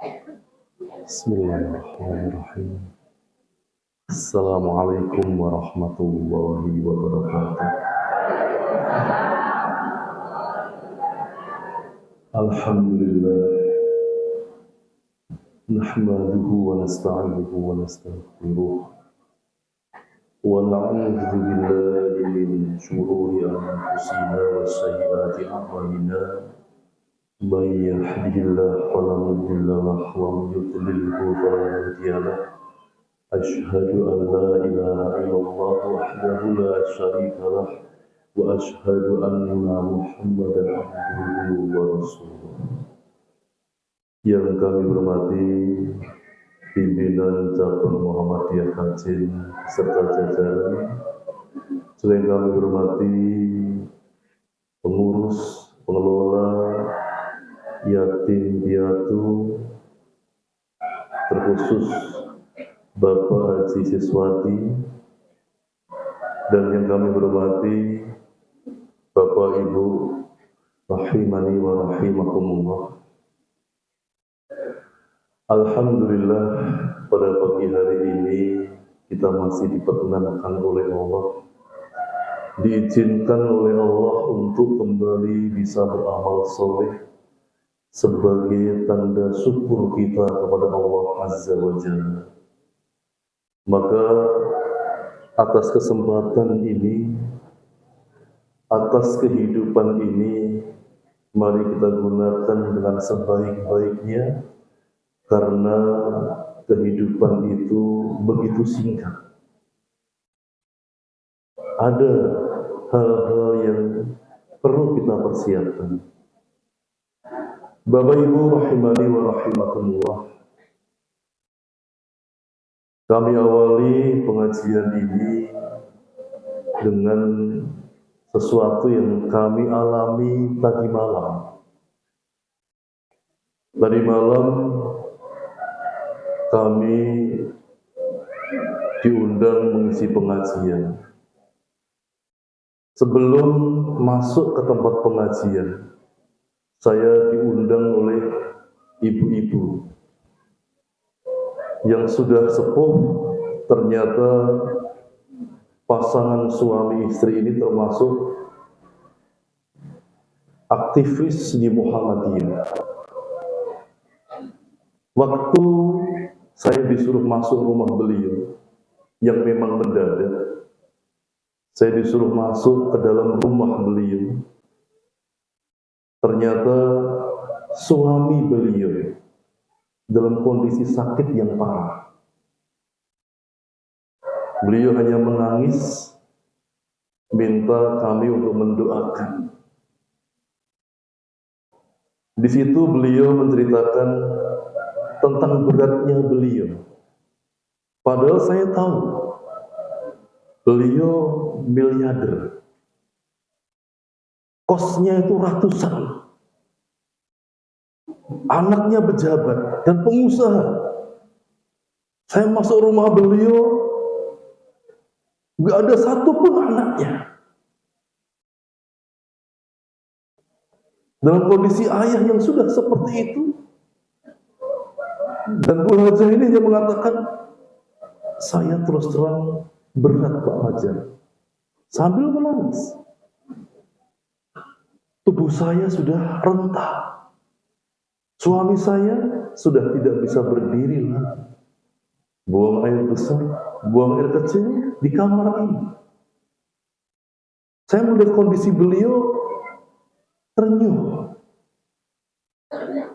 Bismillahirrahmanirrahim. Assalamualaikum warahmatullahi wabarakatuh. Alhamdulillah. Nahmaduhu wa nasta'inuhu wa nastaghfiruh. Wa na'udzu billahi min shururi anfusina wa sayyiati a'malina. Man yahdihillahu fala mudilla lahu wa man yudlilhu fala hadiya lahu. Asyhadu an la ilaha illallah wahdahu la syarika lah wa asyhadu anna Muhammadan abduhu wa rasuluh. Yang kami hormati pimpinan cabang Muhammadiyah Kachin serta jajaran, juga yang kami hormati pengurus, pengelola, yatim piatu, terkhusus Bapak Haji Siswati, dan yang kami hormati Bapak Ibu rahimani wa rahimakumullah. Alhamdulillah, pada pagi hari ini kita masih diperkenankan oleh Allah, diizinkan oleh Allah untuk kembali bisa beramal soleh sebagai tanda syukur kita kepada Allah Azza wa Jalla. Maka atas kesempatan ini, atas kehidupan ini, mari kita gunakan dengan sebaik-baiknya, karena kehidupan itu begitu singkat. Ada hal-hal yang perlu kita persiapkan. Bapak Ibu rahimani wa rahimakumullah, kami awali pengajian ini dengan sesuatu yang kami alami tadi malam. Tadi malam kami diundang mengisi pengajian. Sebelum masuk ke tempat pengajian, saya diundang oleh ibu-ibu yang sudah sepuh. Ternyata pasangan suami istri ini termasuk aktivis di Muhammadiyah. Waktu saya disuruh masuk rumah beliau yang memang mendadak, saya disuruh masuk ke dalam rumah beliau. Ternyata suami beliau dalam kondisi sakit yang parah. Beliau hanya menangis, minta kami untuk mendoakan. Di situ beliau menceritakan tentang beratnya beliau. Padahal saya tahu beliau miliarder, kosnya itu ratusan, anaknya pejabat dan pengusaha. Saya masuk rumah beliau, gak ada satupun anaknya. Dalam kondisi ayah yang sudah seperti itu, dan Bu Hajah ini yang mengatakan, saya terus terang berat Pak Hajah, sambil menangis. Tubuh saya sudah rentah. Suami saya sudah tidak bisa berdiri lagi. Buang air besar, buang air kecil di kamar ini. Saya melihat kondisi beliau ternyuh.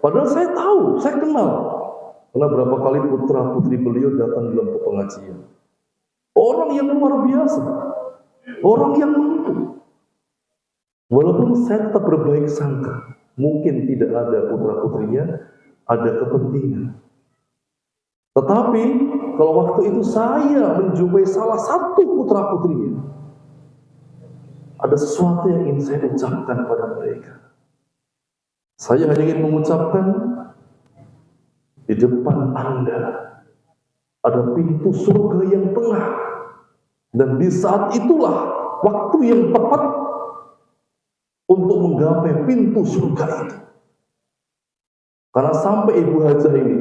Padahal saya tahu, saya kenal. Karena berapa kali putra putri beliau datang dalam pengajian. Orang yang luar biasa, orang yang mampu. Walaupun saya tetap berbaik sangka, mungkin tidak ada putra putrinya, ada kepentingan. Tetapi kalau waktu itu saya menjumpai salah satu putra putrinya, ada sesuatu yang ingin saya ucapkan pada mereka. Saya hanya ingin mengucapkan, di depan Anda ada pintu surga yang tengah, dan di saat itulah waktu yang tepat untuk menggapai pintu surga itu. Karena sampai ibu hajah ini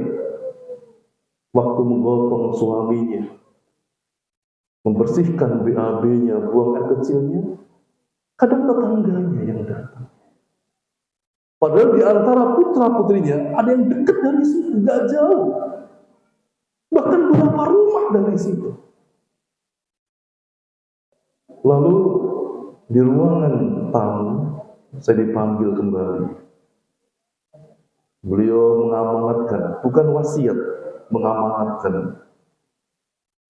waktu menggotong suaminya, membersihkan BAB-nya, buang air kecilnya, kadang tetangganya yang datang. Padahal di antara putra-putrinya ada yang dekat dari situ, gak jauh. Bahkan beberapa rumah dari situ. Lalu di ruangan tamu, saya dipanggil kembali. Beliau mengamanatkan, bukan wasiat, mengamanatkan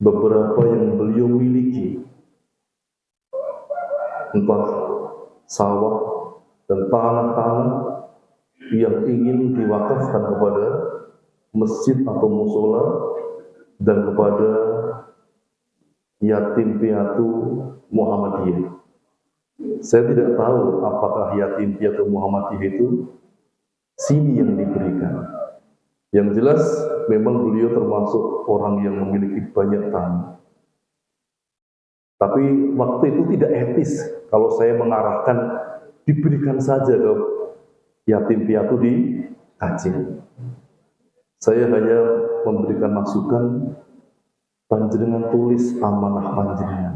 beberapa yang beliau miliki. Entah sawah dan tanah-tanah yang ingin diwakafkan kepada masjid atau musola dan kepada yatim piatu Muhammadiyah. Saya tidak tahu apakah yatim piatu Muhammadiyah itu sini yang diberikan. Yang jelas memang beliau termasuk orang yang memiliki banyak tanah. Tapi waktu itu tidak etis kalau saya mengarahkan diberikan saja ke yatim piatu di Aceh. Saya hanya memberikan masukan, panjenengan tulis amanah panjenengan.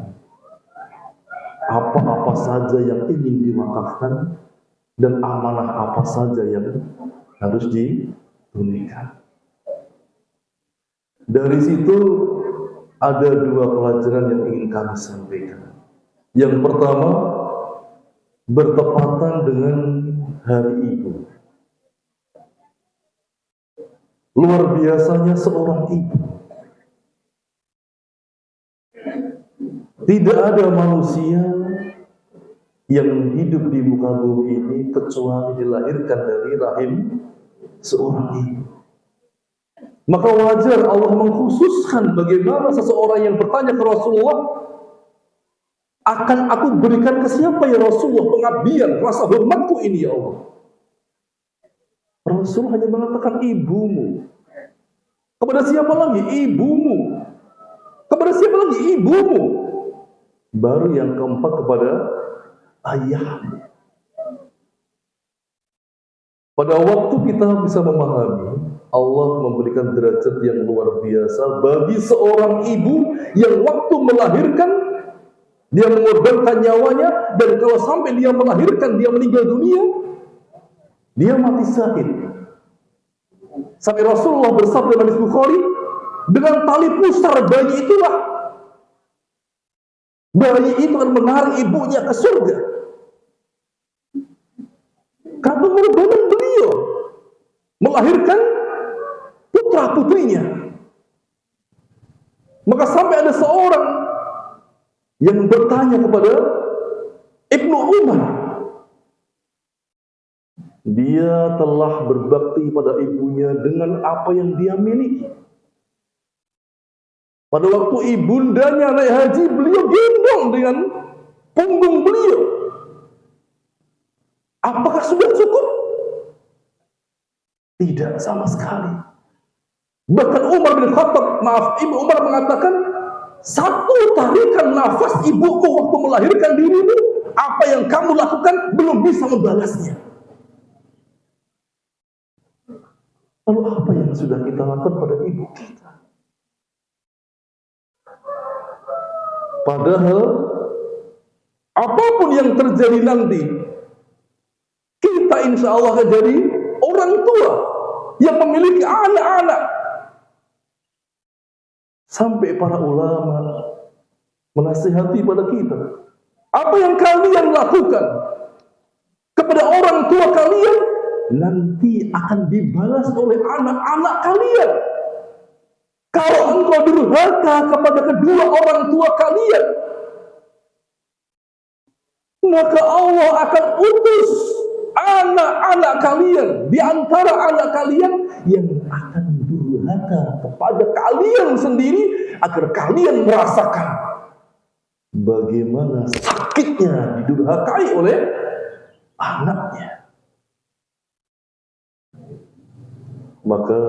Apa-apa saja yang ingin diwakafkan dan amanah apa saja yang harus ditunaikan. Dari situ ada dua pelajaran yang ingin kami sampaikan. Yang pertama, bertepatan dengan Hari Ibu. Luar biasanya seorang ibu. Tidak ada manusia yang hidup di muka bumi ini kecuali dilahirkan dari rahim seorang ibu. Maka wajar Allah mengkhususkan bagaimana seseorang yang bertanya ke Rasulullah, akan aku berikan ke siapa ya Rasulullah pengabdian, rasa hormatku ini ya Allah. Rasul hanya mengatakan ibumu. Kepada siapa lagi? Ibumu. Kepada siapa lagi? Ibumu. Baru yang keempat kepada ayahmu. Pada waktu kita bisa memahami, Allah memberikan derajat yang luar biasa bagi seorang ibu yang waktu melahirkan, dia mengorbankan nyawanya, dan kalau sampai dia melahirkan, dia meninggal dunia, dia mati syahid. Sampai Rasulullah bersabda dalam hadis Bukhari, dengan tali pusar bayi itulah, bayi itu akan menarik ibunya ke surga. Karena pengorbanan beliau melahirkan putra putrinya. Maka sampai ada seorang yang bertanya kepada Ibnu Umar, dia telah berbakti pada ibunya dengan apa yang dia miliki. Pada waktu ibundanya naik haji, beliau gendong dengan punggung beliau. Apakah sudah cukup? Tidak sama sekali. Bahkan Umar bin Khattab, Ibnu Umar mengatakan, satu tarikan nafas ibuku waktu melahirkan dirimu, apa yang kamu lakukan belum bisa membalasnya. Lalu apa yang sudah kita lakukan pada ibu kita? Padahal apapun yang terjadi nanti, kita insya Allah akan jadi orang tua yang memiliki anak-anak. Sampai para ulama menasihati pada kita, apa yang kalian lakukan kepada orang tua kalian nanti akan dibalas oleh anak-anak kalian. Kalau engkau durhaka kepada kedua orang tua kalian, maka Allah akan utus anak-anak kalian di antara anak kalian yang akan durhaka kepada kalian sendiri, agar kalian merasakan bagaimana sakitnya didurhakai oleh anaknya. Maka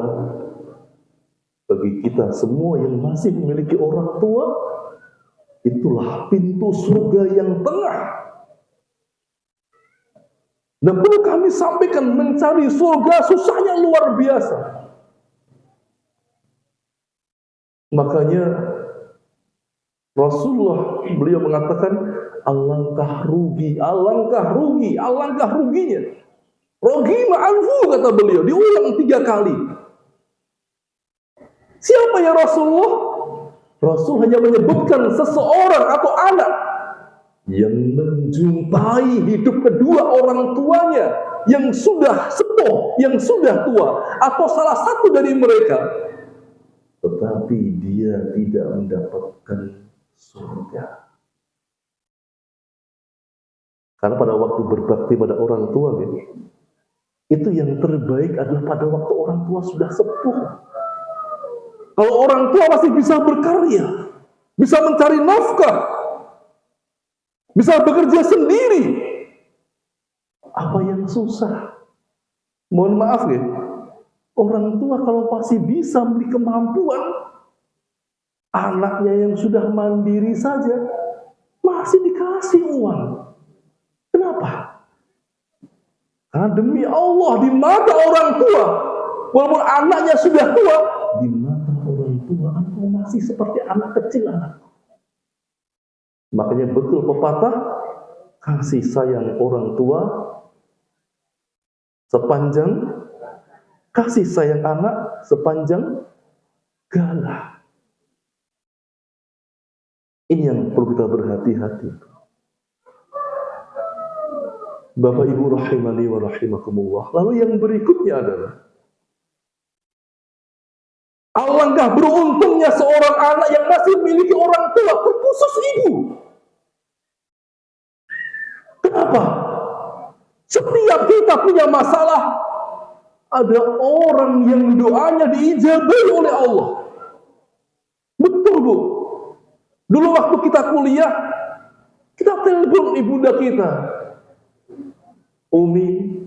bagi kita semua yang masih memiliki orang tua, itulah pintu surga yang tengah, Dan perlu kami sampaikan, mencari surga susahnya luar biasa. Makanya Rasulullah beliau mengatakan, alangkah rugi, alangkah rugi, alangkah ruginya. Rugi ma'anfu, kata beliau, diulang 3 kali. Siapa ya Rasulullah? Rasul hanya menyebutkan seseorang atau anak yang menjumpai hidup kedua orang tuanya yang sudah sepuh, yang sudah tua, atau salah satu dari mereka, tetapi dia tidak mendapatkan surga. Karena pada waktu berbakti pada orang tua, itu yang terbaik adalah pada waktu orang tua sudah sepuh. Kalau orang tua masih bisa berkarya, bisa mencari nafkah, bisa bekerja sendiri, apa yang susah? Mohon maaf ya, orang tua kalau masih bisa memiliki kemampuan, anaknya yang sudah mandiri saja masih dikasih uang. Kenapa? Karena demi Allah, di mata orang tua, walaupun anaknya sudah tua, di mata orang tua, engkau masih seperti anak kecil anakku. Makanya betul pepatah, kasih sayang orang tua sepanjang, kasih sayang anak sepanjang galah. Ini yang perlu kita berhati-hati. Bapak Ibu rahimani wa rahimakumullah. Lalu yang berikutnya adalah, alangkah beruntungnya seorang anak yang masih memiliki orang tua, terkhusus ibu. Kenapa? Setiap kita punya masalah, ada orang yang doanya diijabahi oleh Allah. Betul, Bu. Dulu waktu kita kuliah, kita telepon ibunda kita. Umi,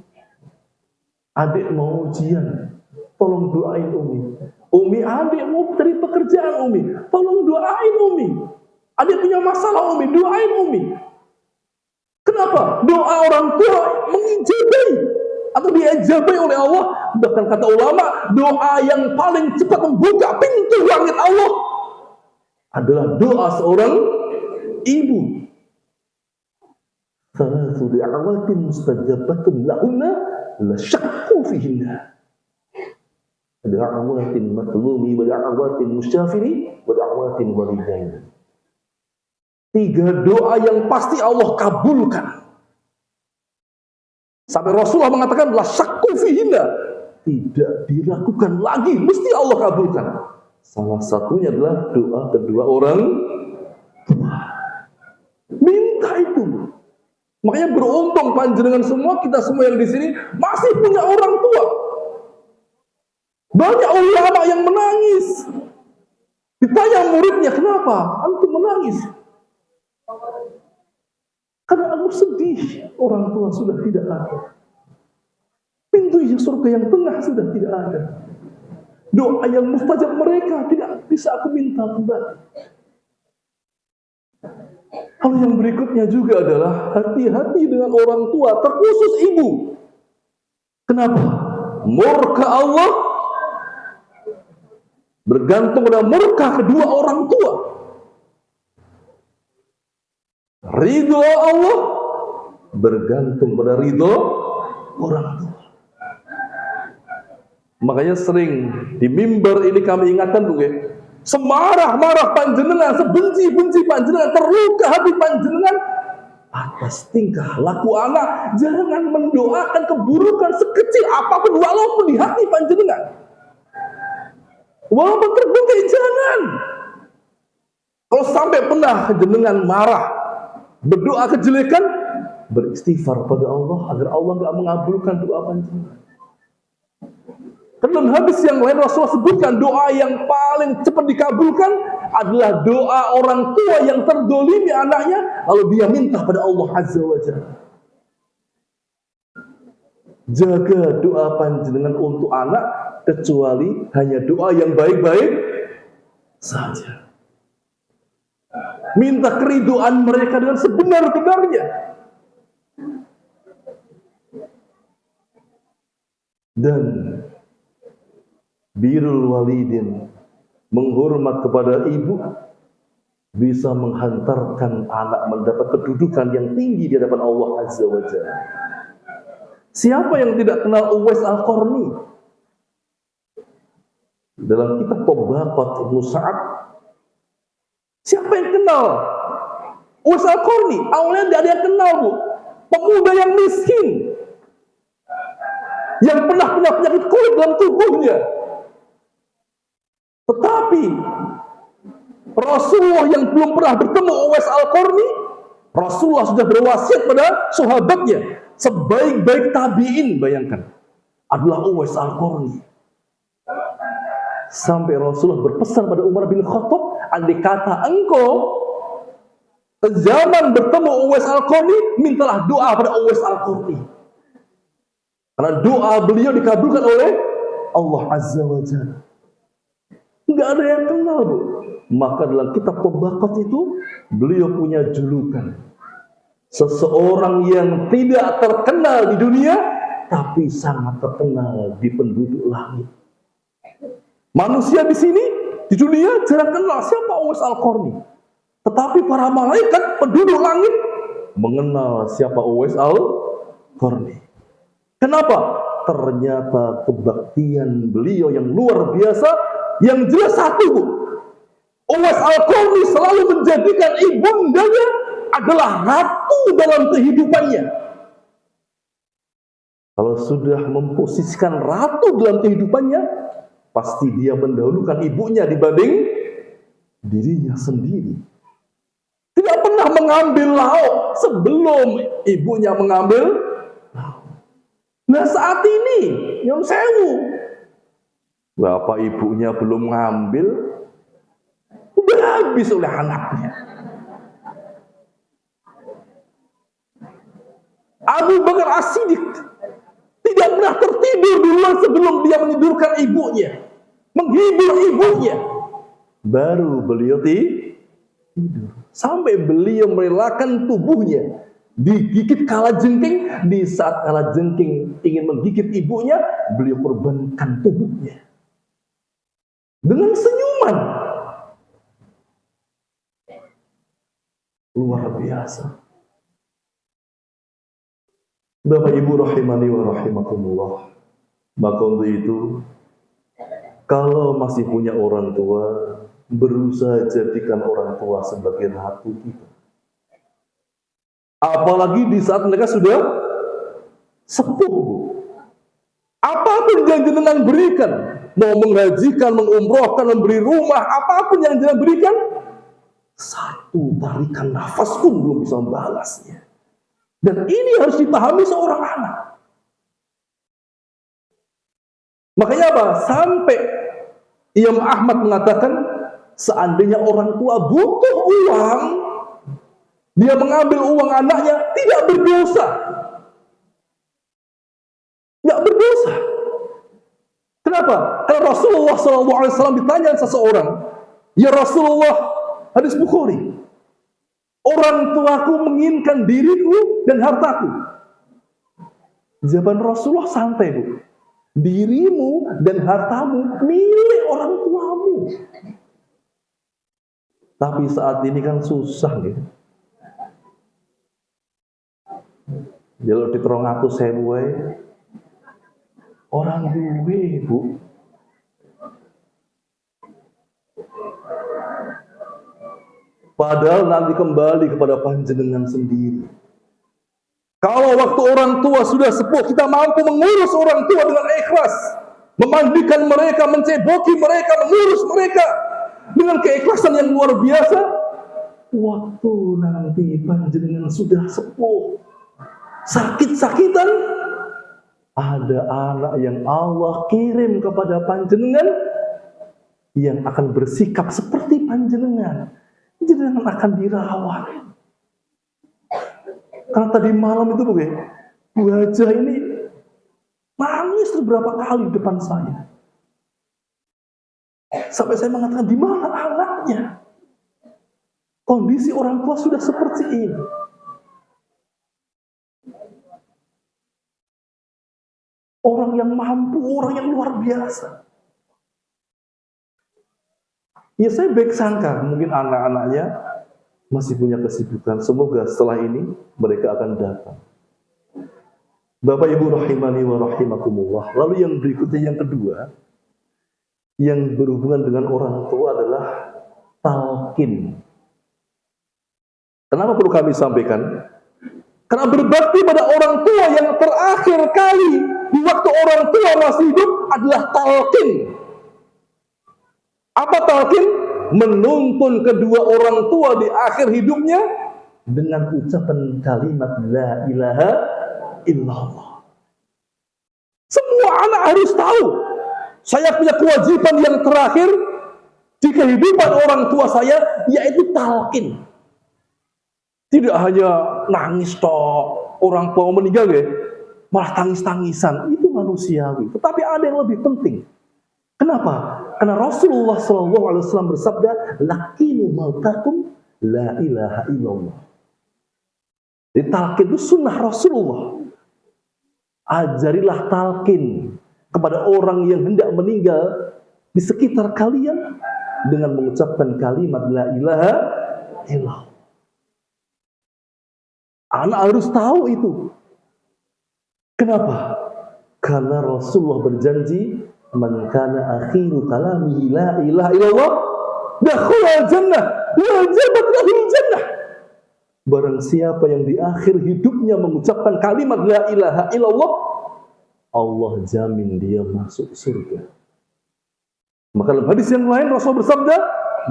adik mau ujian, tolong doain Umi. Umi, adik mau cari pekerjaan Umi, tolong doain Umi. Adik punya masalah Umi, doain Umi. Kenapa? Doa orang tua mengijabahi atau diijabahi oleh Allah. Bahkan kata ulama, doa yang paling cepat membuka pintu langit Allah adalah doa seorang ibu. Thalathu da'awatin mustajabatun lahunna la syakku fihinna. Da'awatin matlumi wa da'awatin musyafiri wa da'awatin walidain. 3 doa yang pasti Allah kabulkan. Sampai Rasulullah mengatakan la syakku fihinna, tidak diragukan lagi, mesti Allah kabulkan. Salah satunya adalah doa kedua orang tua. Minta itu. Makanya beruntung panjenengan semua, kita semua yang di sini masih punya orang tua. Banyak ulama yang menangis. Ditanya muridnya, kenapa antum menangis? Karena aku sedih, orang tua sudah tidak ada. Pintu surga yang tengah sudah tidak ada. Doa yang mustajab mereka tidak bisa aku minta kembali. Hal yang berikutnya juga adalah hati-hati dengan orang tua, terkhusus ibu. Kenapa? Murka Allah bergantung pada murka kedua orang tua. Ridho Allah bergantung pada ridho orang tua. Makanya sering di mimbar ini kami ingatkan, Bu, ya. Semarah-marah panjenengan, sebenci-benci panjenengan, terluka hati panjenengan atas tingkah laku anak, jangan mendoakan keburukan sekecil apapun walaupun di hati panjenengan. Walaupun terbukti, jangan. Kalau sampai pernah jenengan marah, berdoa kejelekan, beristighfar pada Allah agar Allah tidak mengabulkan doa panjenengan. Dan hadis yang lain Rasulullah sebutkan, doa yang paling cepat dikabulkan adalah doa orang tua yang terdolimi anaknya, lalu dia minta pada Allah Azza wa Jalla. Jaga doa panjenengan untuk anak, kecuali hanya doa yang baik-baik saja. Minta keriduan mereka dengan sebenar-benarnya. Dan birrul walidin, menghormat kepada ibu, bisa menghantarkan anak mendapat kedudukan yang tinggi di hadapan Allah Azza wa Jalla. Siapa yang tidak kenal Uwais Al-Qarni? Dalam kitab Tabaqat Ibnu Sa'ad, siapa yang kenal Uwais Al-Qarni? Awalnya tidak ada yang kenal, Bu. Pemuda yang miskin, yang pernah punya penyakit kulit dalam tubuhnya. Tetapi Rasulullah yang belum pernah bertemu Uwais Al-Qarni, Rasulullah sudah berwasiat pada sahabatnya, sebaik-baik tabi'in, bayangkan, adalah Uwais Al-Qarni. Sampai Rasulullah berpesan pada Umar bin Khattab, andai kata engkau zaman bertemu Uwais Al-Qarni, mintalah doa pada Uwais Al-Qarni. Karena doa beliau dikabulkan oleh Allah Azza wa Jalla. Enggak ada yang kenal, Bu. Maka dalam kitab Tabaqat itu beliau punya julukan, seseorang yang tidak terkenal di dunia tapi sangat terkenal di penduduk langit. Manusia di sini di dunia jarang kenal siapa Uwais Al-Qarni, tetapi para malaikat penduduk langit mengenal siapa Uwais Al-Qarni. Kenapa? Ternyata kebaktian beliau yang luar biasa. Yang jelas satu, Bu, Uwais Al-Qarni selalu menjadikan ibundanya adalah ratu dalam kehidupannya. Kalau sudah memposisikan ratu dalam kehidupannya, pasti dia mendahulukan ibunya dibanding dirinya sendiri. Tidak pernah mengambil lauk sebelum ibunya mengambil lauk. Nah saat ini, Nyun Sewu, bapak ibunya belum ngambil, udah habis oleh anaknya. Abu Bakar As-Siddiq tidak pernah tertidur dulu sebelum dia menidurkan ibunya, menghibur ibunya. Baru beliau tidur. Sampai beliau merelakan tubuhnya digigit kalajengking. Di saat kalajengking ingin menggigit ibunya, beliau korbankan tubuhnya dengan senyuman. Luar biasa. Bapak Ibu rahimani wa rahimakumullah. Maka untuk itu, kalau masih punya orang tua, berusaha jadikan orang tua sebagai ratu kita. Apalagi di saat mereka sudah sepuh. Apapun yang jenengan berikan, mau menghajikan, mengumrohkan, memberi rumah, apapun yang jenengan berikan, satu tarikan nafas pun belum bisa membalasnya. Dan ini harus dipahami seorang anak. Makanya apa? Sampai Imam Ahmad mengatakan, seandainya orang tua butuh uang, dia mengambil uang anaknya, tidak berdosa. Tidak berdosa. Kenapa? Karena Rasulullah SAW ditanya seseorang, ya Rasulullah, hadis Bukhari, orang tuaku menginginkan diriku dan hartaku. Jawaban Rasulullah santai, Bu. Dirimu dan hartamu milik orang tuamu. Tapi saat ini kan susah gitu. Jalur di 300.000 orang duwe, Bu. Padahal nanti kembali kepada panjenengan sendiri. Kalau waktu orang tua sudah sepuh, kita mampu mengurus orang tua dengan ikhlas, memandikan mereka, menceboki mereka, mengurus mereka dengan keikhlasan yang luar biasa. Waktu nanti panjenengan sudah sepuh, sakit-sakitan, ada anak yang Allah kirim kepada panjenengan yang akan bersikap seperti panjenengan. Jenengan akan dirawat. Karena tadi malam itu Bu Hajah ini nangis beberapa kali di depan saya. Sampai saya mengatakan, di mana anaknya? Kondisi orang tua sudah seperti ini. orang yang mampu, orang yang luar biasa. Ya saya baik sangka, mungkin anak-anaknya masih punya kesibukan. Semoga setelah ini mereka akan datang. Bapak Ibu rahimani wa rahimakumullah. Lalu yang berikutnya, yang kedua, yang berhubungan dengan orang tua adalah talqin. Kenapa perlu kami sampaikan? Karena berbakti pada orang tua yang terakhir kali di waktu orang tua masih hidup adalah talqin. Apa talqin? Menuntun kedua orang tua di akhir hidupnya dengan ucapan kalimat la ilaha illallah. Semua anak harus tahu, saya punya kewajiban yang terakhir di kehidupan orang tua saya, yaitu talqin. Tidak hanya nangis toh, orang tua meninggal ya, malah tangis-tangisan, itu manusiawi. Tetapi ada yang lebih penting. Kenapa? Karena Rasulullah SAW bersabda, "Laqinu mautakum la ilaha illallah." Jadi talqin itu sunnah Rasulullah. Ajarilah talqin kepada orang yang hendak meninggal di sekitar kalian dengan mengucapkan kalimat la ilaha illallah. Anak harus tahu itu. Kenapa? Karena Rasulullah berjanji, "Man kana akhiru kalamihi la ilaha illallah, dakhala jannah, wajabat lahul jannah." Barang siapa yang di akhir hidupnya mengucapkan kalimat la ilaha illallah, Allah jamin dia masuk surga. Maka dalam hadis yang lain Rasul bersabda,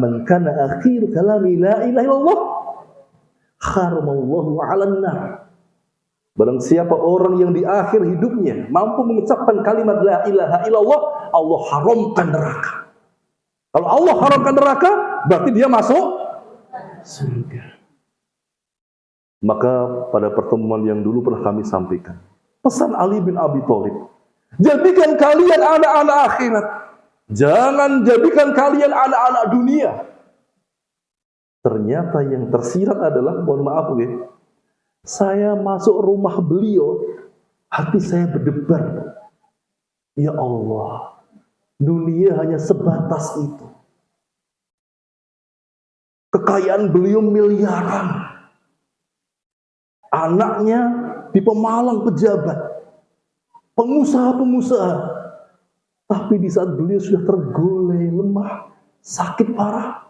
"Man kana akhiru kalami la ilaha illallah, haramallahu 'alan nar." Barang siapa orang yang di akhir hidupnya mampu mengucapkan kalimat la ilaha illallah, Allah haramkan neraka. Kalau Allah haramkan neraka, berarti dia masuk surga. Maka pada pertemuan yang dulu pernah kami sampaikan, pesan Ali bin Abi Thalib, jadikan kalian anak-anak akhirat, jangan jadikan kalian anak-anak dunia. Ternyata yang tersirat adalah, mohon maaf ya, saya masuk rumah beliau, hati saya berdebar. Ya Allah, dunia hanya sebatas itu. Kekayaan beliau miliaran. Anaknya di pemalang pejabat, pengusaha-pengusaha. Tapi di saat beliau sudah tergoleh, lemah, sakit parah,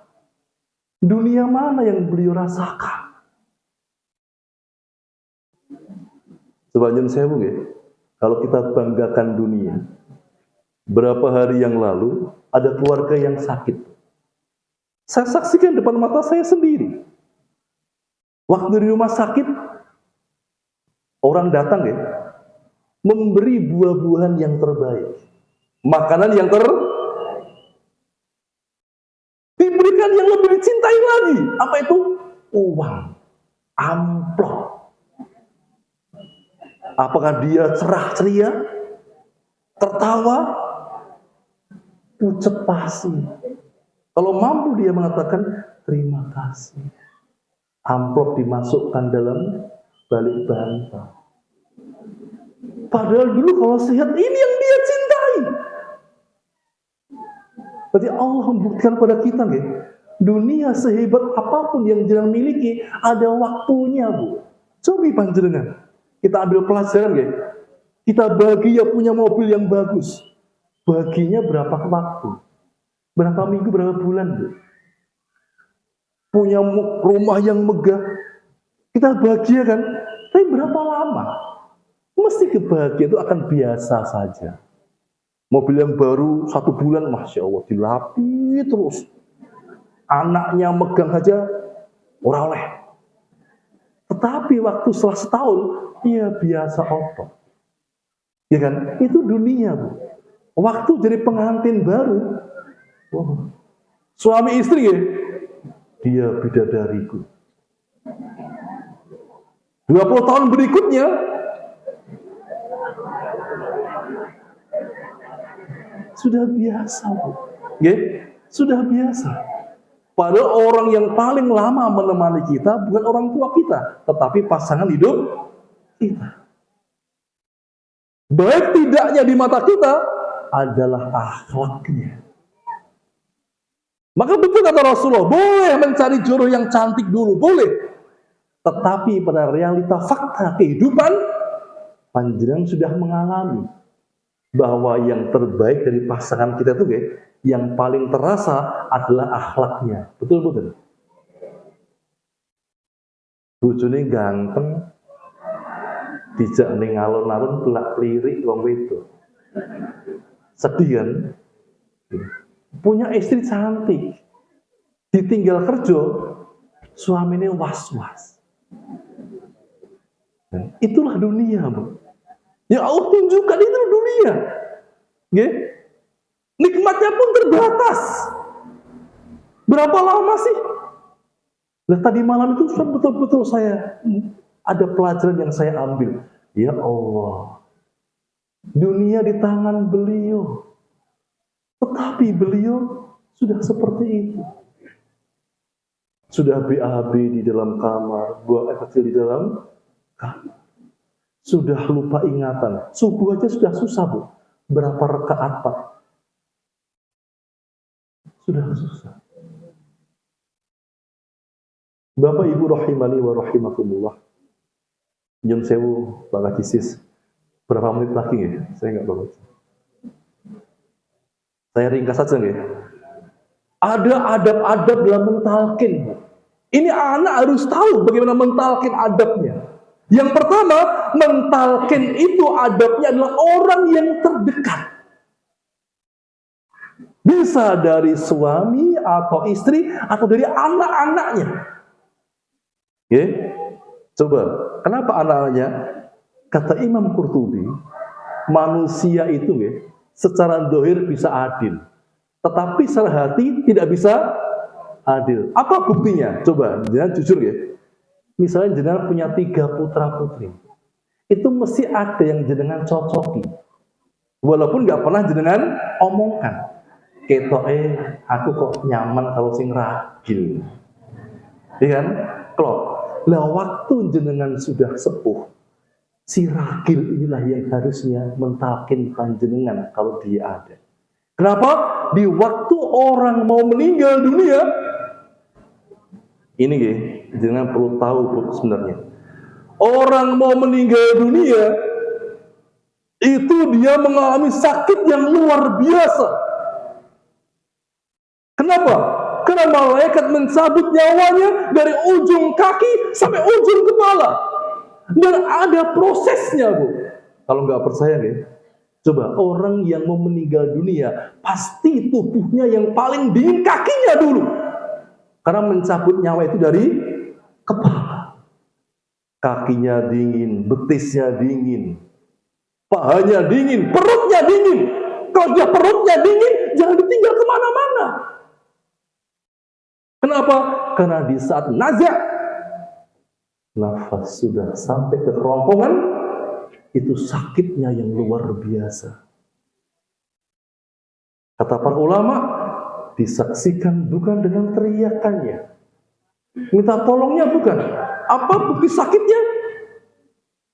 dunia mana yang beliau rasakan? Sepanjang saya mungkin, kalau kita banggakan dunia, berapa hari yang lalu ada keluarga yang sakit. Saya saksikan depan mata saya sendiri. Waktu di rumah sakit, orang datang ya, memberi buah-buahan yang terbaik, makanan yang diberikan yang lebih dicintai lagi. Apa itu? Uang, amplop. Apakah dia cerah ceria, tertawa, pucet pasi? Kalau mampu dia mengatakan terima kasih. Amplop dimasukkan dalam balik bantal. Padahal dulu kalau sehat, ini yang dia cintai. Berarti Allah membuktikan pada kita, ya, dunia sehebat apapun yang jangan miliki, ada waktunya, Bu. Coba panjenengan, kita ambil pelajaran, ya. Kita bahagia punya mobil yang bagus. Baginya berapa waktu? Berapa minggu, berapa bulan, Bu? Punya rumah yang megah, kita bahagia kan? Tapi berapa lama? Mesti kebahagiaan itu akan biasa saja. Mobil yang baru 1 bulan, Masya Allah, dilapi terus. Anaknya megang saja, ora oleh. Tetapi waktu setelah setahun, ya biasa otot. Ya kan? Itu dunia, Bu. Waktu jadi pengantin baru, oh, suami istri ya, dia bidadariku. 20 tahun berikutnya, sudah biasa, Bu. Ya, sudah biasa. Padahal orang yang paling lama menemani kita bukan orang tua kita, tetapi pasangan hidup kita. baik tidaknya di mata kita adalah akhlaknya. Maka betul kata Rasulullah, boleh mencari jodoh yang cantik dulu, boleh. Tetapi pada realita fakta kehidupan, panjenengan sudah mengalami bahwa yang terbaik dari pasangan kita itu yang paling terasa adalah akhlaknya. Betul-betul. Bojone ganteng, dijak ning alun-alun pelak-lirik wong wedok. Sedih kan? Punya istri cantik, ditinggal kerja, suaminya was-was. Itulah dunia, Bu. Ya Allah tunjukkan itu dunia. Nikmatnya pun terbatas. Berapa lama sih? Nah, tadi malam itu betul-betul saya ada pelajaran yang saya ambil. Ya Allah, dunia di tangan beliau. Tetapi beliau sudah seperti itu. Sudah BAB di dalam kamar, buang air kecil di dalam kamar. Sudah lupa ingatan. Subuh aja sudah susah, Bu. Berapa rakaat, Pak? Sudah susah. Bapak Ibu rahimani wa rahimakumullah. Nyun sewu, Pak Kacisis. Berapa menit lagi ya? Saya nggak tahu. Saya ringkas saja ya. Ada adab-adab dalam mentalkin. Ini anak harus tahu bagaimana mentalkin adabnya. Yang pertama, mentalkin itu adabnya adalah orang yang terdekat. Bisa dari suami atau istri atau dari anak-anaknya. Coba, kenapa anak-anaknya? Kata Imam Qurtubi, manusia itu secara zahir bisa adil, tetapi secara hati tidak bisa adil. Apa buktinya? Coba, jangan jujur Misalnya jenengan punya 3 putra-putri, itu mesti ada yang jenengan cocoki, walaupun nggak pernah jenengan omongkan. Ketoke aku kok nyaman kalau sing ragil, iya kan? Klop. Lah waktu jenengan sudah sepuh, si ragil inilah yang harusnya mentalkin panjenengan kalau dia ada. Kenapa? Di waktu orang mau meninggal dunia, ini jenengan perlu tahu sebenarnya. Orang mau meninggal dunia, itu dia mengalami sakit yang luar biasa. Kenapa? Karena malaikat mencabut nyawanya dari ujung kaki sampai ujung kepala. Dan ada prosesnya, Bu. Kalau nggak percaya coba orang yang mau meninggal dunia, pasti tubuhnya yang paling dingin kakinya dulu. Karena mencabut nyawa itu dari kepala. Kakinya dingin, betisnya dingin, pahanya dingin, perutnya dingin. Kalau dia perutnya dingin, jangan ditinggal kemana-mana. Kenapa? Karena di saat nazak, nafas sudah sampai ke kerongkongan, itu sakitnya yang luar biasa. Kata para ulama, disaksikan bukan dengan teriakannya, minta tolongnya bukan. Apa bukti sakitnya?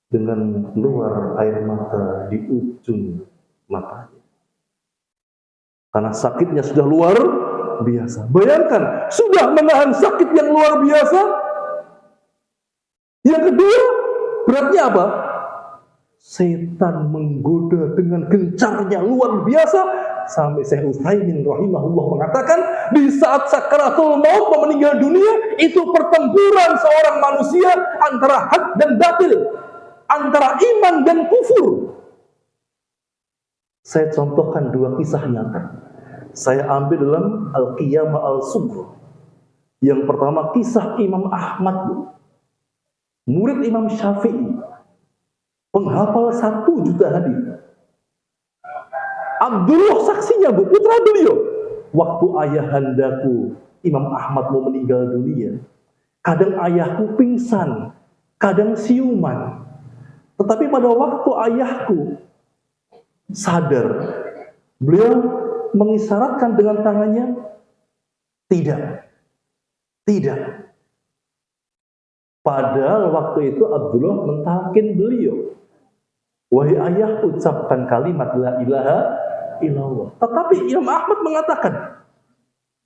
Dengan keluar air mata di ujung matanya. Karena sakitnya sudah luar biasa. Bayangkan, sudah menahan sakit yang luar biasa. Yang kedua, beratnya apa? Setan menggoda dengan gencarnya luar biasa. Sampai Syekh Utsaimin rahimahullah mengatakan, di saat sakaratul maut mau meninggal dunia, itu pertempuran seorang manusia antara hak dan batil, antara iman dan kufur. Saya contohkan 2 kisah nyata. Saya ambil dalam Al-Qiyamah Al-Sughra. Yang pertama kisah Imam Ahmad, murid Imam Syafi'i, penghafal 1 juta hadis. Abdullah saksinya, Bu, putra beliau. Waktu ayahandaku Imam Ahmad mau meninggal dunia, kadang ayahku pingsan, kadang siuman. Tetapi pada waktu ayahku sadar, beliau mengisyaratkan dengan tangannya, tidak. Padahal waktu itu Abdullah mentalkin beliau. Wahai ayah, ucapkan kalimat la ilaha illallah. Tetapi Imam Ahmad mengatakan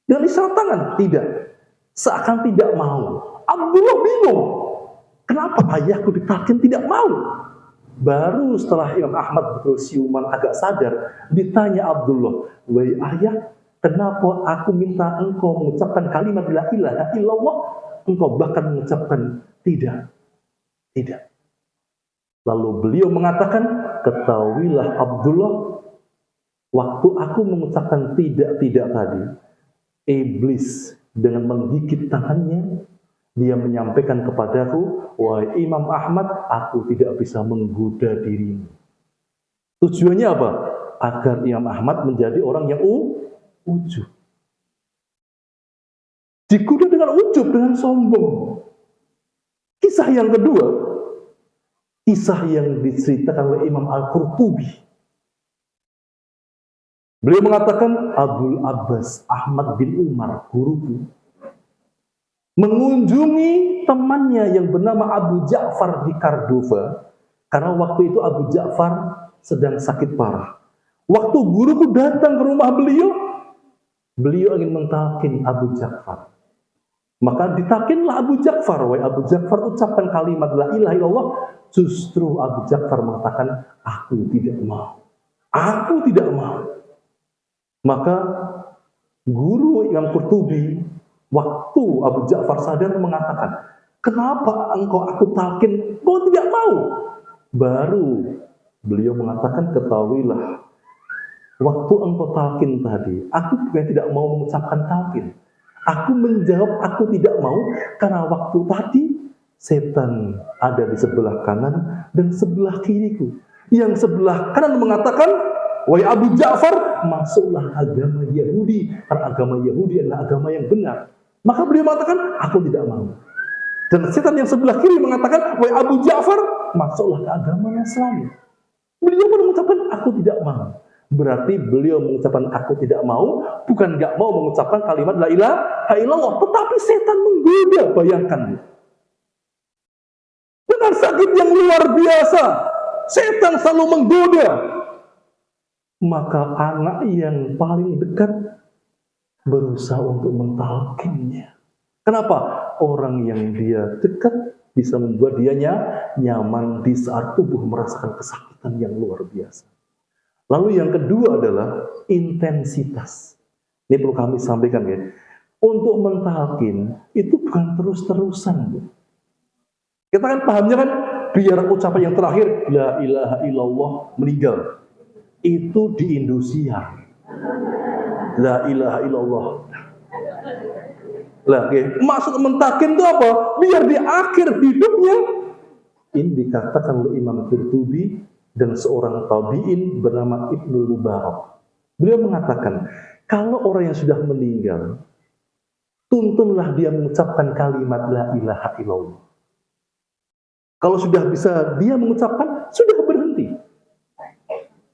dengan isyarat tangan, tidak. Seakan tidak mau. Abdullah bingung. Kenapa ayahku ditalkin tidak mau? Baru setelah Imam Ahmad betul siuman agak sadar, ditanya Abdullah, wahai ayah, kenapa aku minta engkau mengucapkan kalimat la ilaha illallah, engkau bahkan mengucapkan tidak. Tidak. Lalu beliau mengatakan, ketahuilah Abdullah, waktu aku mengucapkan tidak tadi, iblis dengan menggigit tangannya, dia menyampaikan kepadaku, wahai Imam Ahmad, aku tidak bisa menggoda dirimu. Tujuannya apa? Agar Imam Ahmad menjadi orang yang ujub. Digoda dengan ujub, dengan sombong. Kisah yang kedua, kisah yang diceritakan oleh Imam Al-Qurtubi. Beliau mengatakan, Abdul Abbas Ahmad bin Umar, guruku, mengunjungi temannya yang bernama Abu Ja'far di Cordova, karena waktu itu Abu Ja'far sedang sakit parah. Waktu guruku datang ke rumah beliau, beliau ingin mentalkin Abu Ja'far. Maka ditalkinlah Abu Ja'far, wahai Abu Ja'far, ucapkan kalimat la ilaha illallah. Justru Abu Ja'far mengatakan, aku tidak mau. Aku tidak mau. Maka guru Imam Qurtubi, waktu Abu Ja'far sadar, mengatakan, kenapa engkau aku talkin, kau tidak mau? Baru beliau mengatakan, ketahuilah, waktu engkau talkin tadi, aku bukan tidak mau mengucapkan talkin. Aku menjawab aku tidak mau, karena waktu tadi setan ada di sebelah kanan dan sebelah kiriku. Yang sebelah kanan mengatakan, wahai Abu Ja'far, masuklah agama Yahudi, karena agama Yahudi adalah agama yang benar. Maka beliau mengatakan, aku tidak mau. Dan setan yang sebelah kiri mengatakan, wahai Abu Ja'far, masuklah ke agama Nasrani. Beliau pun mengucapkan, aku tidak mau. Berarti beliau mengucapkan aku tidak mau, bukan nggak mau mengucapkan kalimat la ilaha illallah, tetapi setan menggoda. Bayangkan, dengan sakit yang luar biasa, setan selalu menggoda. Maka anak yang paling dekat berusaha untuk mentalkinnya. Kenapa? Orang yang dia dekat bisa membuat dia nyaman di saat tubuh merasakan kesakitan yang luar biasa. Lalu yang kedua adalah intensitas. Ini perlu kami sampaikan ya. Untuk mentalkin itu bukan terus-terusan. Kita kan pahamnya kan, biar ucapan yang terakhir la ilaha illallah meninggal. Itu di Indosiar. La ilaha illallah. Lah, maksud mentalkin itu apa? Biar di akhir hidupnya, ini dikatakan oleh Imam Qurtubi dan seorang tabi'in bernama Ibnu Mubarak. Beliau mengatakan, kalau orang yang sudah meninggal, tuntunlah dia mengucapkan kalimat la ilaha illallah. Kalau sudah bisa dia mengucapkan, sudah berhenti.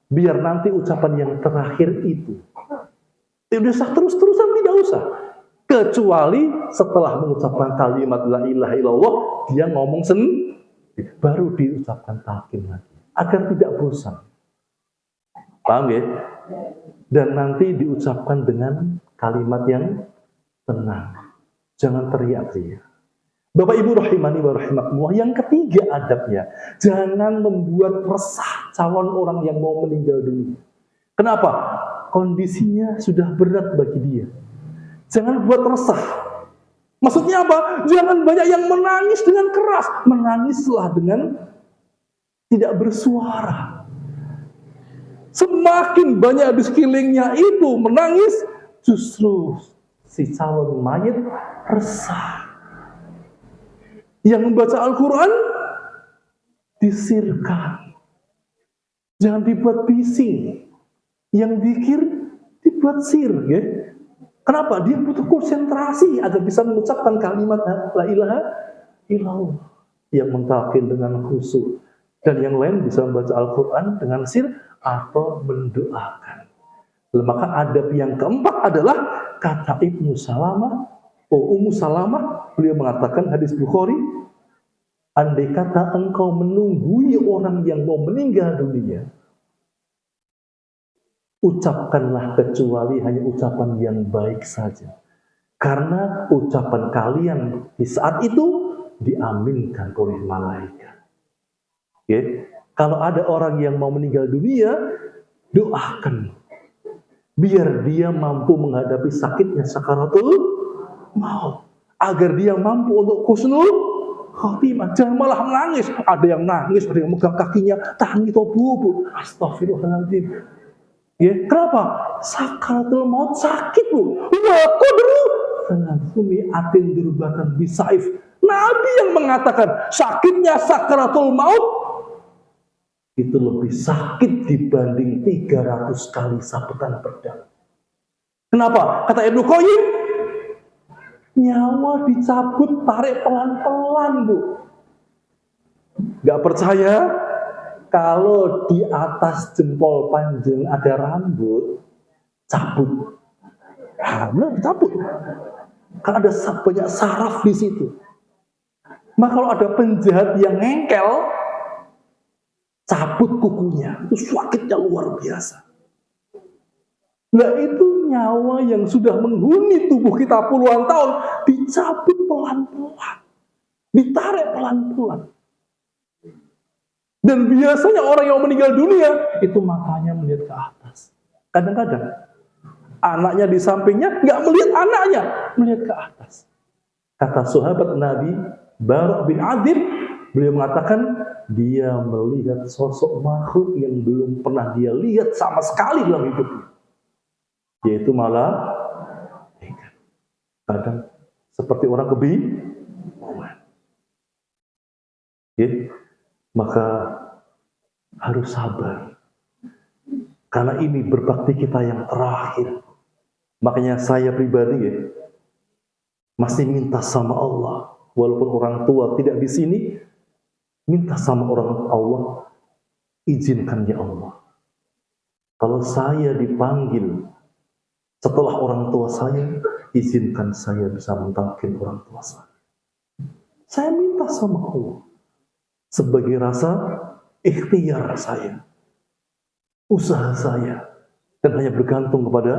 Biar nanti ucapan yang terakhir itu. Tidak usah terus-terusan, tidak usah. Kecuali setelah mengucapkan kalimat la ilaha illallah, dia ngomong sendiri, baru diucapkan talqin lagi. Agar tidak bosan. Paham ya? Dan nanti diucapkan dengan kalimat yang tenang. Jangan teriak-teriak. Bapak Ibu rahimani wa rahimakumullah, yang ketiga adabnya, jangan membuat resah calon orang yang mau meninggal dunia. Kenapa? Kondisinya sudah berat bagi dia. Jangan buat resah. Maksudnya apa? Jangan banyak yang menangis dengan keras. Menangislah dengan tidak bersuara. Semakin banyak di sekelilingnya itu menangis, justru si calon mayit resah. Yang membaca Al-Quran disirkan. Jangan dibuat bising. Yang zikir dibuat sir. Ya? Kenapa? Dia butuh konsentrasi agar bisa mengucapkan kalimat la ilaha illallah. Yang mentalkin dengan khusyuk. Dan yang lain bisa membaca Al-Quran dengan sir atau mendoakan. Maka adab yang keempat adalah kata Ummu Salamah, beliau mengatakan hadis Bukhari, Andai kata engkau menunggui orang yang mau meninggal dunia, ucapkanlah kecuali hanya ucapan yang baik saja. Karena ucapan kalian di saat itu diaminkan oleh malaikat. Okay? Kalau ada orang yang mau meninggal dunia, doakan. Biar dia mampu menghadapi sakitnya sakaratul maut. Agar dia mampu untuk husnul khotimah. Jangan malah menangis. Ada yang nangis, ada yang megang kakinya. Tangi toh bu. Astagfirullahaladzim. Ya, kenapa? Sakaratul maut sakit bu. Wah, kok dulu? Sumi atin dirubatan bisaif. Nabi yang mengatakan sakitnya sakaratul maut itu lebih sakit dibanding 300 kali sabetan pedang. Kenapa? Kata Ibnu Qayyim, nyawa dicabut, tarik pelan-pelan bu. Gak percaya? Kalau di atas jempol panjang ada rambut, cabut. Nah, benar, cabut. Karena ada banyak saraf di situ. Maka kalau ada penjahat yang ngengkel, cabut kukunya. Itu sakitnya luar biasa. Nah itu nyawa yang sudah menghuni tubuh kita puluhan tahun, dicabut pelan-pelan. Ditarik pelan-pelan. Dan biasanya orang yang meninggal dunia, itu matanya melihat ke atas. Kadang-kadang anaknya di sampingnya nggak melihat anaknya, melihat ke atas. Kata sahabat Nabi Barok bin Adib, beliau mengatakan dia melihat sosok makhluk yang belum pernah dia lihat sama sekali dalam hidupnya, yaitu malah kadang seperti orang kebingungan. Maka harus sabar, karena ini berbakti kita yang terakhir. Makanya saya pribadi masih minta sama Allah, walaupun orang tua tidak di sini, minta sama orang Allah, izinkan ya Allah, kalau saya dipanggil setelah orang tua saya, izinkan saya bisa mentalkin orang tua saya. Saya minta sama Allah sebagai rasa ikhtiar saya, usaha saya, dan hanya bergantung kepada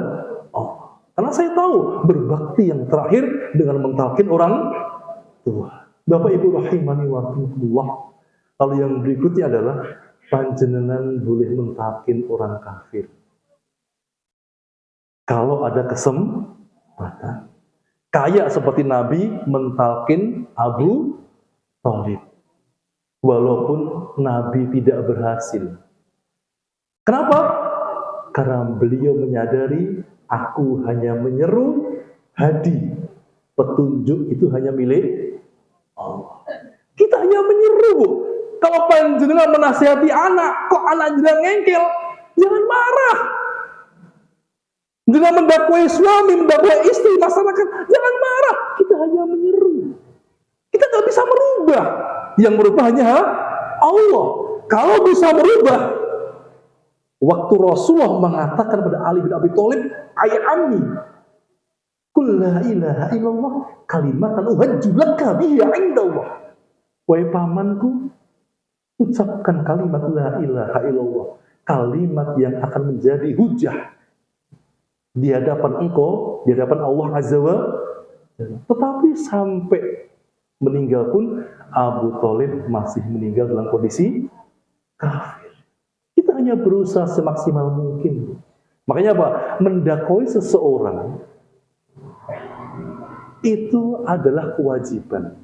Allah. Karena saya tahu berbakti yang terakhir dengan mentalkin orang tua. Bapak Ibu rahimani wa rahimakumullah. Lalu yang berikutnya adalah panjenengan boleh mentalkin orang kafir kalau ada kesempatan. Kayak seperti Nabi mentalkin Abu Thalib, walaupun Nabi tidak berhasil. Kenapa? Karena beliau menyadari, aku hanya menyeru, hadi, petunjuk itu hanya milik Allah. Kita hanya menyeru bu. Kalau panjenengan menasihati anak, kok anak jenengan ngengkel, jangan marah. Dengan mendakwai suami, mendakwai istri, masyarakat, jangan marah. Kita hanya menyeru. Kita nggak bisa merubah. Yang merubah hanya Allah. Kalau bisa merubah, waktu Rasulullah mengatakan pada Ali bin Abi Thalib, "Ai ammi, qul la ilaha illallah kalimatan uhajjulaka biha 'indallah." Wahai pamanku, ucapkan kalimat la ilaha illallah, kalimat yang akan menjadi hujah di hadapan engkau, di hadapan Allah Azza wa Jalla. Tetapi sampai meninggal pun Abu Thalib masih meninggal dalam kondisi kafir. Kita hanya berusaha semaksimal mungkin. Makanya apa? Mendakwai seseorang itu adalah kewajiban.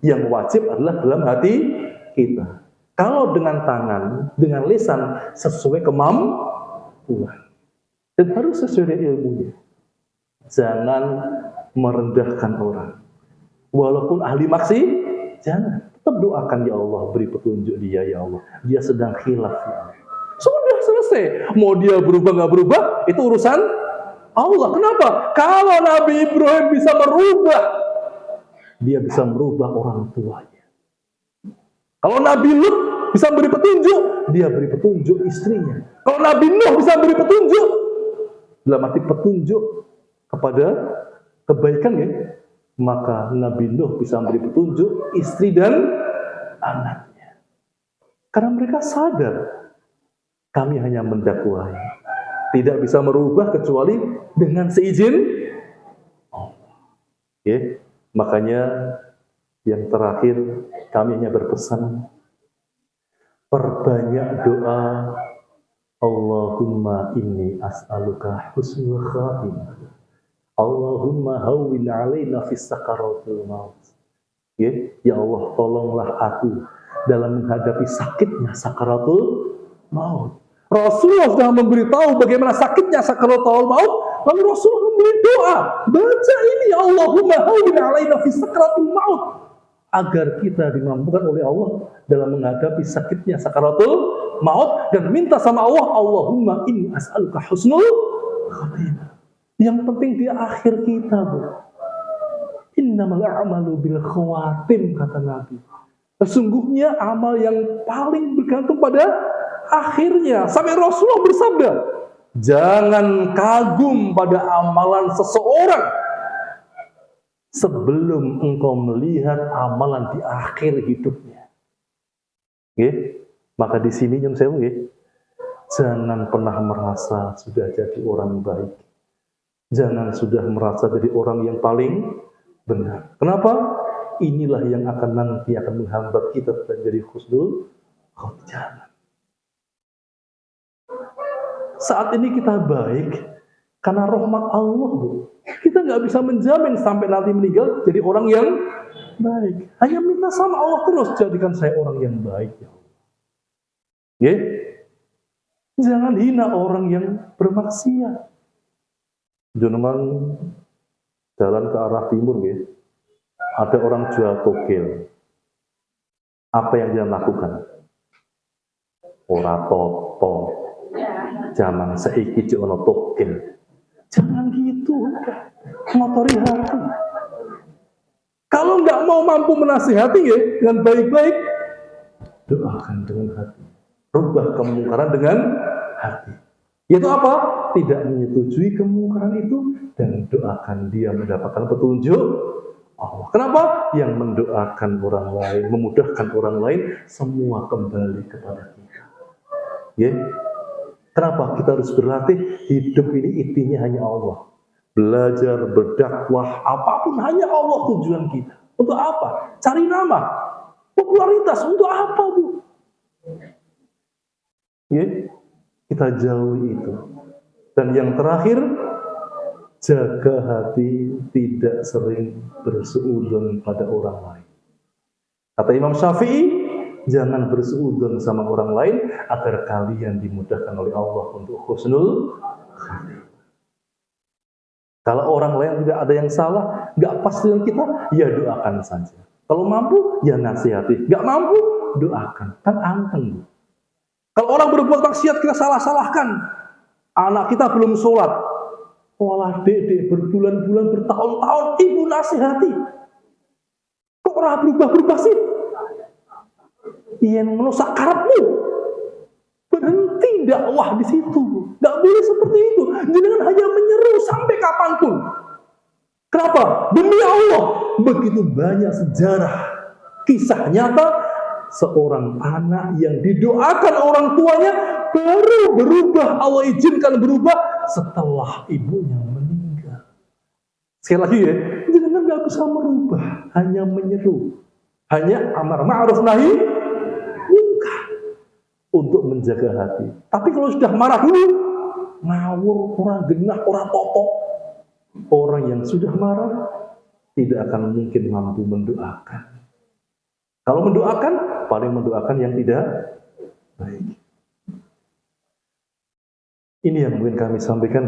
Yang wajib adalah dalam hati kita. Kalau dengan tangan, dengan lisan, sesuai kemampuan. Dan harus sesuai dengan ilmunya. Jangan merendahkan orang. Walaupun ahli maksiat, jangan. Tetap doakan, ya Allah, beri petunjuk dia, ya Allah. Dia sedang khilaf, ya Allah. Sudah selesai. Mau dia berubah nggak berubah, itu urusan Allah. Kenapa? Kalau Nabi Ibrahim bisa merubah, dia bisa merubah orang tuanya. Kalau Nabi Lut bisa beri petunjuk, dia beri petunjuk istrinya. Kalau Nabi Nuh bisa beri petunjuk, dalam arti petunjuk kepada kebaikan, ya, maka Nabi Nuh bisa beri petunjuk istri dan anaknya. Karena mereka sadar kami hanya mendakwai, tidak bisa merubah kecuali dengan seizin Allah. Okay? Makanya yang terakhir kami hanya berpesan, perbanyak doa. Allahumma inni as'aluka husnul khatimah. Allahumma hawwin alaina fis sakaratul maut. Ya Allah, tolonglah aku dalam menghadapi sakitnya sakaratul maut. Rasulullah sudah memberitahu bagaimana sakitnya sakaratul maut, lalu Rasulullah memberi doa, baca ini, Allahumma hawwin alaina fis sakaratul maut, agar kita dimampukan oleh Allah dalam menghadapi sakitnya sakaratul maut, dan minta sama Allah, Allahumma inni as'aluka husnul khatimah. Yang penting di akhir kita, Bu. Innamal a'malu bil khawatim, kata Nabi. Sesungguhnya amal yang paling bergantung pada akhirnya. Sampai Rasulullah bersabda, jangan kagum pada amalan seseorang sebelum engkau melihat amalan di akhir hidupnya. Okay? Maka di sini nyun sewu, jangan pernah merasa sudah jadi orang baik. Jangan sudah merasa jadi orang yang paling benar. Kenapa? Inilah yang nanti akan menghambat kita menjadi husnul khotimah. Saat ini kita baik karena rahmat Allah, Bu. Kita nggak bisa menjamin sampai nanti meninggal jadi orang yang baik. Hanya minta sama Allah terus, jadikan saya orang yang baik, ya Allah. Jangan hina orang yang bermaksiat. Jenengan jalan ke arah timur, ada orang jual togel. Apa yang dia lakukan? Ora toto. Zaman saiki cek ono togel. Jangan gitu, ngotori hati. Kalau nggak mau mampu menasihati dengan baik-baik, doakan dengan hati. Rubah kemungkaran dengan hati. Yaitu apa? Tidak menyetujui kemungkaran itu dan doakan dia mendapatkan petunjuk Allah. Kenapa? Yang mendoakan orang lain, memudahkan orang lain, semua kembali kepada kita. Kenapa kita harus berlatih? Hidup ini intinya hanya Allah. Belajar, berdakwah, apapun hanya Allah tujuan kita. Untuk apa? Cari nama, popularitas, untuk apa, Bu? Kita jauhi itu. Dan yang terakhir, jaga hati tidak sering bersuudzon pada orang lain. Kata Imam Syafi'i, jangan bersuudzon sama orang lain agar kalian dimudahkan oleh Allah untuk husnul khatimah. Kalau orang lain tidak ada yang salah, nggak pas dengan kita, ya doakan saja. Kalau mampu, ya nasihati. Nggak mampu, doakan. Kan anteng, Bu. Kalau orang berbuat maksiat, kita salah-salahkan. Anak kita belum sholat. Walah dek, berbulan-bulan, bertahun-tahun, ibu nasihati. Kok orang berubah-berubah sih? Yang menusak karepmu. Berhenti dakwah di situ, Bu. Nggak boleh seperti itu. Jangan hanya menyeru sampai kapanpun. Kenapa? Demi Allah, begitu banyak sejarah, kisah nyata, seorang anak yang didoakan orang tuanya baru berubah, Allah izinkan berubah setelah ibunya meninggal. Sekali lagi jangan nggak bisa merubah, hanya menyeru, hanya amar ma'ruf nahi munkar untuk menjaga hati. Tapi kalau sudah marah dulu, ngawur, orang genah, orang totok, orang yang sudah marah tidak akan mungkin mampu mendoakan. Kalau mendoakan, paling mendoakan yang tidak baik. Ini yang mungkin kami sampaikan,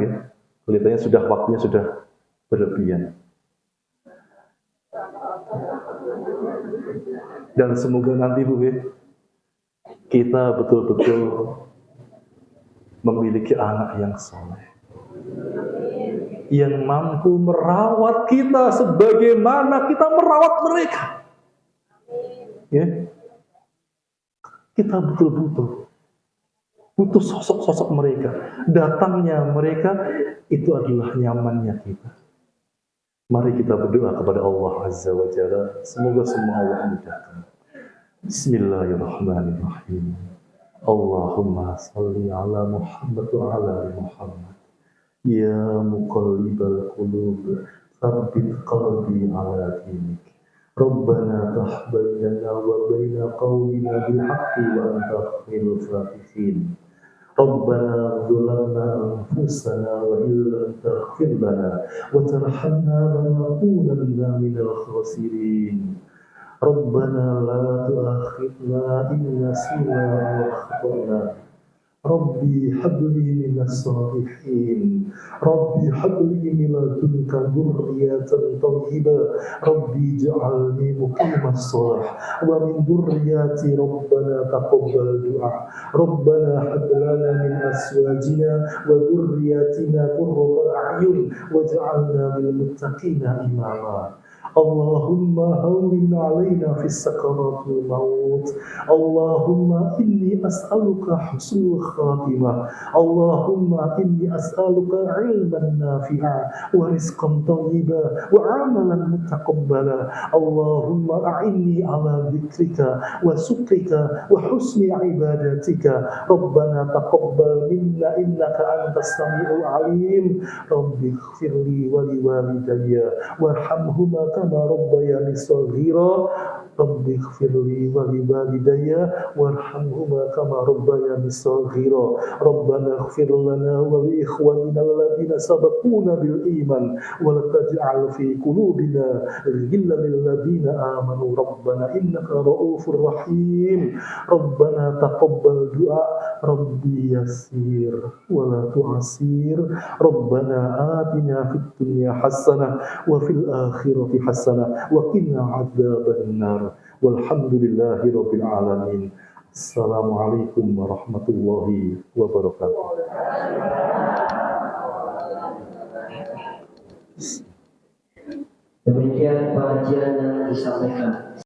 kelihatannya waktunya sudah berlebihan. Dan semoga nanti, Bu, kita betul-betul memiliki anak yang saleh, yang mampu merawat kita sebagaimana kita merawat mereka. Kita betul-betul butuh sosok-sosok mereka. Datangnya mereka itu adalah nyamannya kita. Mari kita berdoa kepada Allah Azza wa Jalla. Semoga semua Allah mudahkan. Bismillahirrahmanirrahim. Allahumma salli ala Muhammad wa ala ali Muhammad. Ya muqallibal qulub, tsabbit qalbi ala dinik. Rabbana tah bainana wa baina qaumina bil haqqi wa anta khairul fatihin. ربنا ظلمنا أنفسنا وإن لم تغفر لنا وترحمنا لنكونن من الخاسرين ربنا لا تؤاخذنا إن نسينا أو أخطأنا ربي هب لي من الصالحين ربي هب لي من لدنك ذرية طيبة ربي اجعلني مقيم الصلاة ومن ذريتي ربنا تقبل دعاء ربنا هب لنا من أزواجنا وذرياتنا قرة أعين واجعلنا للمتقين إماما اللهم هون علينا في السكرات الموت اللهم إني أسألك حسن الخاتمة اللهم إني أسألك علما نافعا ورزقا طيبا وعملا متقبلا اللهم أعني على ذكرك وشكرك وحسن عبادتك ربنا تقبل منا إنك أنت السميع العليم رب اغفر لي ولوالدي وارحمهما كما ربياني صغيرا رب اغفر لي ولوالدي وارحمهما كما ربياني صغيرا ربنا اغفر لنا ولإخواننا الذين سبقونا بالإيمان ولا تجعل في قلوبنا غلا للذين آمنوا ربنا إنك رؤوف رحيم ربنا تقبل دعاء ربي يسير ولا تعسير ربنا آتنا في الدنيا حسنة وفي الآخرة حسنة وقنا عذاب النار والحمد لله رب العالمين السلام عليكم ورحمة الله وبركاته. Demikian pengajian yang disampaikan.